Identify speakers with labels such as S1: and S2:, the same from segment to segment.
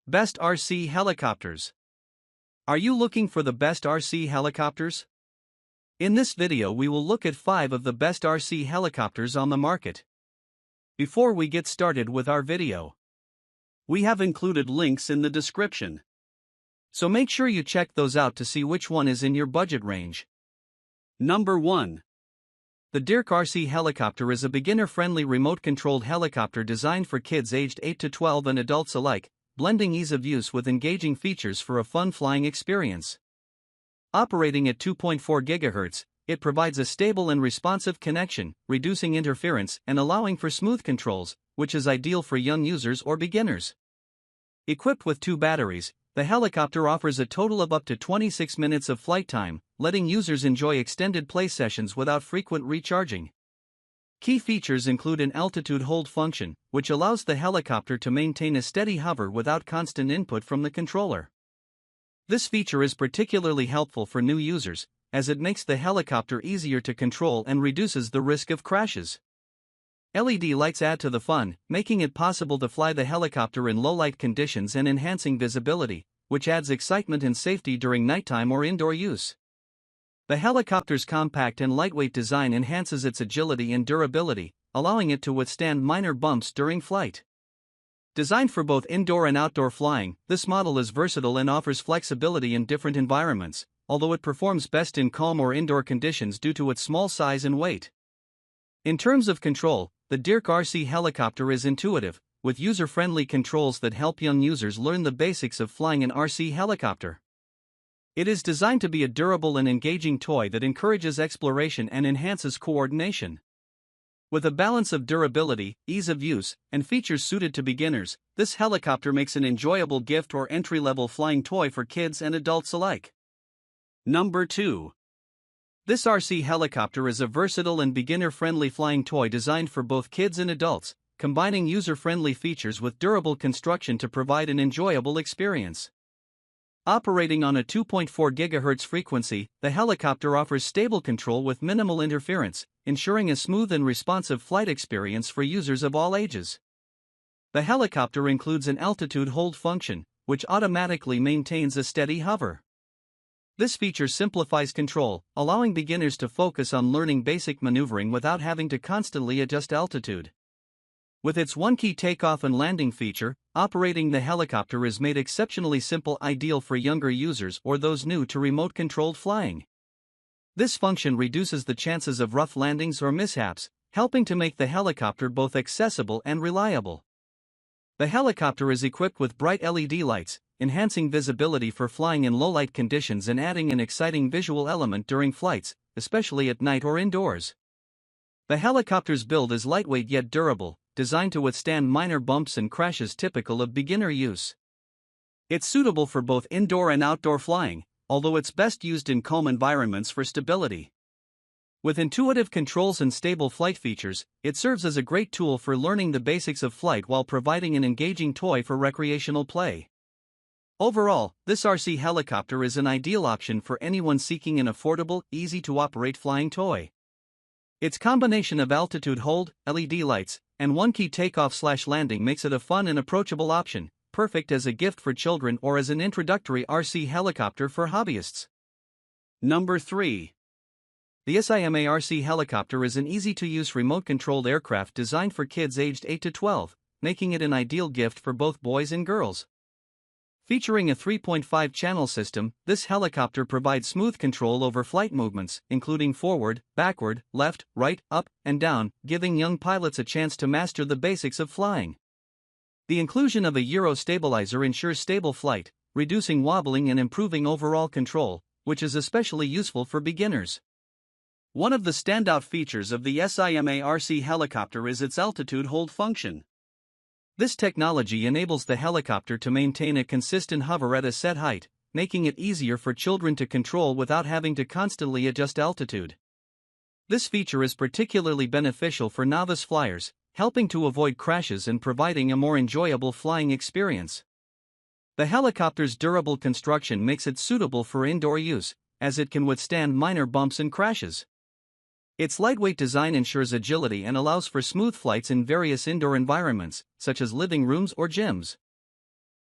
S1: Best RC Helicopters. Are you looking for the best RC helicopters? In this video we will look at 5 of the best RC helicopters on the market. Before we get started with our video, we have included links in the description, so make sure you check those out to see which one is in your budget range. Number 1. The DEERC RC Helicopter is a beginner-friendly remote-controlled helicopter designed for kids aged 8 to 12 and adults alike, blending ease of use with engaging features for a fun flying experience. Operating at 2.4 GHz, it provides a stable and responsive connection, reducing interference and allowing for smooth controls, which is ideal for young users or beginners. Equipped with 2 batteries, the helicopter offers a total of up to 26 minutes of flight time, letting users enjoy extended play sessions without frequent recharging. Key features include an altitude hold function, which allows the helicopter to maintain a steady hover without constant input from the controller. This feature is particularly helpful for new users, as it makes the helicopter easier to control and reduces the risk of crashes. LED lights add to the fun, making it possible to fly the helicopter in low-light conditions and enhancing visibility, which adds excitement and safety during nighttime or indoor use. The helicopter's compact and lightweight design enhances its agility and durability, allowing it to withstand minor bumps during flight. Designed for both indoor and outdoor flying, this model is versatile and offers flexibility in different environments, although it performs best in calm or indoor conditions due to its small size and weight. In terms of control, the DEERC RC Helicopter is intuitive, with user-friendly controls that help young users learn the basics of flying an RC helicopter. It is designed to be a durable and engaging toy that encourages exploration and enhances coordination. With a balance of durability, ease of use, and features suited to beginners, this helicopter makes an enjoyable gift or entry-level flying toy for kids and adults alike. Number 2. This RC helicopter is a versatile and beginner-friendly flying toy designed for both kids and adults, combining user-friendly features with durable construction to provide an enjoyable experience. Operating on a 2.4 GHz frequency, the helicopter offers stable control with minimal interference, ensuring a smooth and responsive flight experience for users of all ages. The helicopter includes an altitude hold function, which automatically maintains a steady hover. This feature simplifies control, allowing beginners to focus on learning basic maneuvering without having to constantly adjust altitude. With its one-key takeoff and landing feature, operating the helicopter is made exceptionally simple, ideal for younger users or those new to remote-controlled flying. This function reduces the chances of rough landings or mishaps, helping to make the helicopter both accessible and reliable. The helicopter is equipped with bright LED lights, enhancing visibility for flying in low-light conditions and adding an exciting visual element during flights, especially at night or indoors. The helicopter's build is lightweight yet durable, designed to withstand minor bumps and crashes typical of beginner use. It's suitable for both indoor and outdoor flying, although it's best used in calm environments for stability. With intuitive controls and stable flight features, it serves as a great tool for learning the basics of flight while providing an engaging toy for recreational play. Overall, this RC helicopter is an ideal option for anyone seeking an affordable, easy-to-operate flying toy. Its combination of altitude hold, LED lights, and one-key takeoff/landing makes it a fun and approachable option, perfect as a gift for children or as an introductory RC helicopter for hobbyists. Number 3. The SYMA RC Helicopter is an easy-to-use remote-controlled aircraft designed for kids aged 8 to 12, making it an ideal gift for both boys and girls. Featuring a 3.5-channel system, this helicopter provides smooth control over flight movements, including forward, backward, left, right, up, and down, giving young pilots a chance to master the basics of flying. The inclusion of a gyro stabilizer ensures stable flight, reducing wobbling and improving overall control, which is especially useful for beginners. One of the standout features of the SYMA RC Helicopter is its altitude hold function. This technology enables the helicopter to maintain a consistent hover at a set height, making it easier for children to control without having to constantly adjust altitude. This feature is particularly beneficial for novice flyers, helping to avoid crashes and providing a more enjoyable flying experience. The helicopter's durable construction makes it suitable for indoor use, as it can withstand minor bumps and crashes. Its lightweight design ensures agility and allows for smooth flights in various indoor environments, such as living rooms or gyms.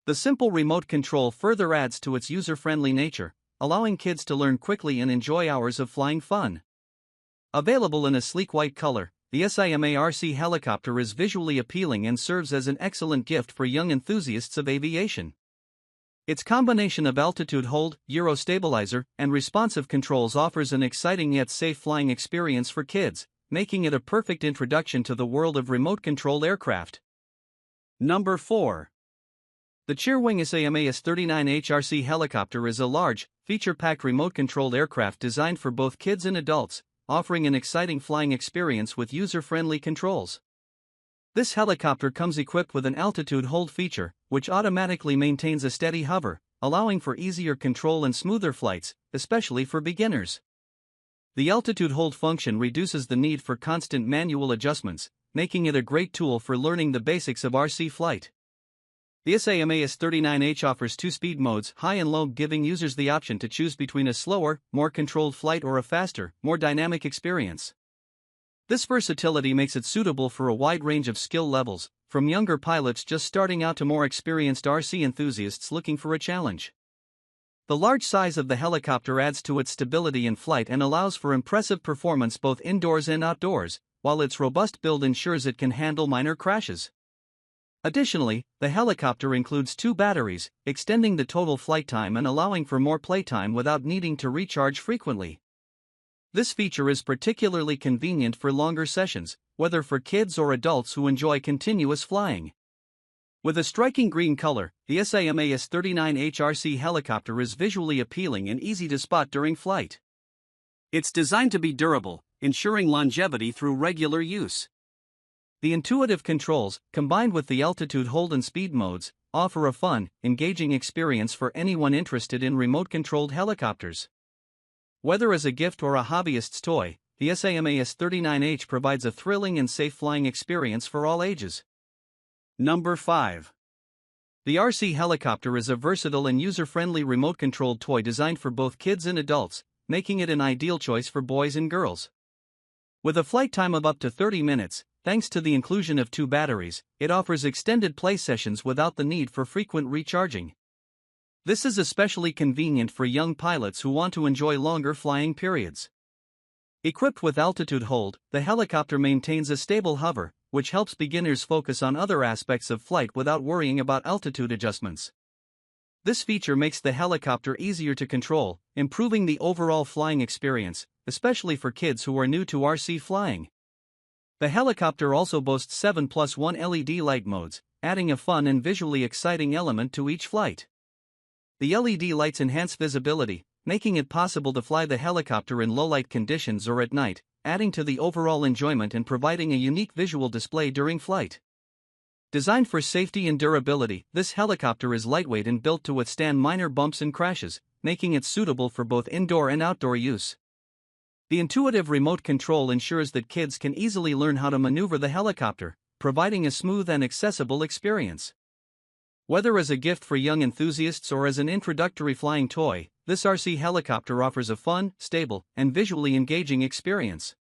S1: The simple remote control further adds to its user-friendly nature, allowing kids to learn quickly and enjoy hours of flying fun. Available in a sleek white color, the SYMA RC Helicopter is visually appealing and serves as an excellent gift for young enthusiasts of aviation. Its combination of altitude hold, gyro stabilizer, and responsive controls offers an exciting yet safe flying experience for kids, making it a perfect introduction to the world of remote-controlled aircraft. Number 4. The Cheerwing SYMA S39H RC Helicopter is a large, feature-packed remote-controlled aircraft designed for both kids and adults, offering an exciting flying experience with user-friendly controls. This helicopter comes equipped with an altitude hold feature, which automatically maintains a steady hover, allowing for easier control and smoother flights, especially for beginners. The altitude hold function reduces the need for constant manual adjustments, making it a great tool for learning the basics of RC flight. The SYMA S39H offers two speed modes, high and low, giving users the option to choose between a slower, more controlled flight or a faster, more dynamic experience. This versatility makes it suitable for a wide range of skill levels, from younger pilots just starting out to more experienced RC enthusiasts looking for a challenge. The large size of the helicopter adds to its stability in flight and allows for impressive performance both indoors and outdoors, while its robust build ensures it can handle minor crashes. Additionally, the helicopter includes 2 batteries, extending the total flight time and allowing for more playtime without needing to recharge frequently. This feature is particularly convenient for longer sessions, whether for kids or adults who enjoy continuous flying. With a striking green color, the SYMA S39H RC Helicopter is visually appealing and easy to spot during flight. It's designed to be durable, ensuring longevity through regular use. The intuitive controls, combined with the altitude hold and speed modes, offer a fun, engaging experience for anyone interested in remote-controlled helicopters. Whether as a gift or a hobbyist's toy, the SYMA S39H provides a thrilling and safe flying experience for all ages. Number 5. The RC Helicopter is a versatile and user-friendly remote-controlled toy designed for both kids and adults, making it an ideal choice for boys and girls. With a flight time of up to 30 minutes, thanks to the inclusion of 2 batteries, it offers extended play sessions without the need for frequent recharging. This is especially convenient for young pilots who want to enjoy longer flying periods. Equipped with altitude hold, the helicopter maintains a stable hover, which helps beginners focus on other aspects of flight without worrying about altitude adjustments. This feature makes the helicopter easier to control, improving the overall flying experience, especially for kids who are new to RC flying. The helicopter also boasts 7+1 LED light modes, adding a fun and visually exciting element to each flight. The LED lights enhance visibility, making it possible to fly the helicopter in low-light conditions or at night, adding to the overall enjoyment and providing a unique visual display during flight. Designed for safety and durability, this helicopter is lightweight and built to withstand minor bumps and crashes, making it suitable for both indoor and outdoor use. The intuitive remote control ensures that kids can easily learn how to maneuver the helicopter, providing a smooth and accessible experience. Whether as a gift for young enthusiasts or as an introductory flying toy, this RC helicopter offers a fun, stable, and visually engaging experience.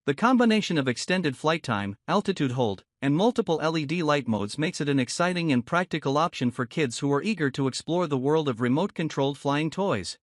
S1: The combination of extended flight time, altitude hold, and multiple LED light modes makes it an exciting and practical option for kids who are eager to explore the world of remote-controlled flying toys.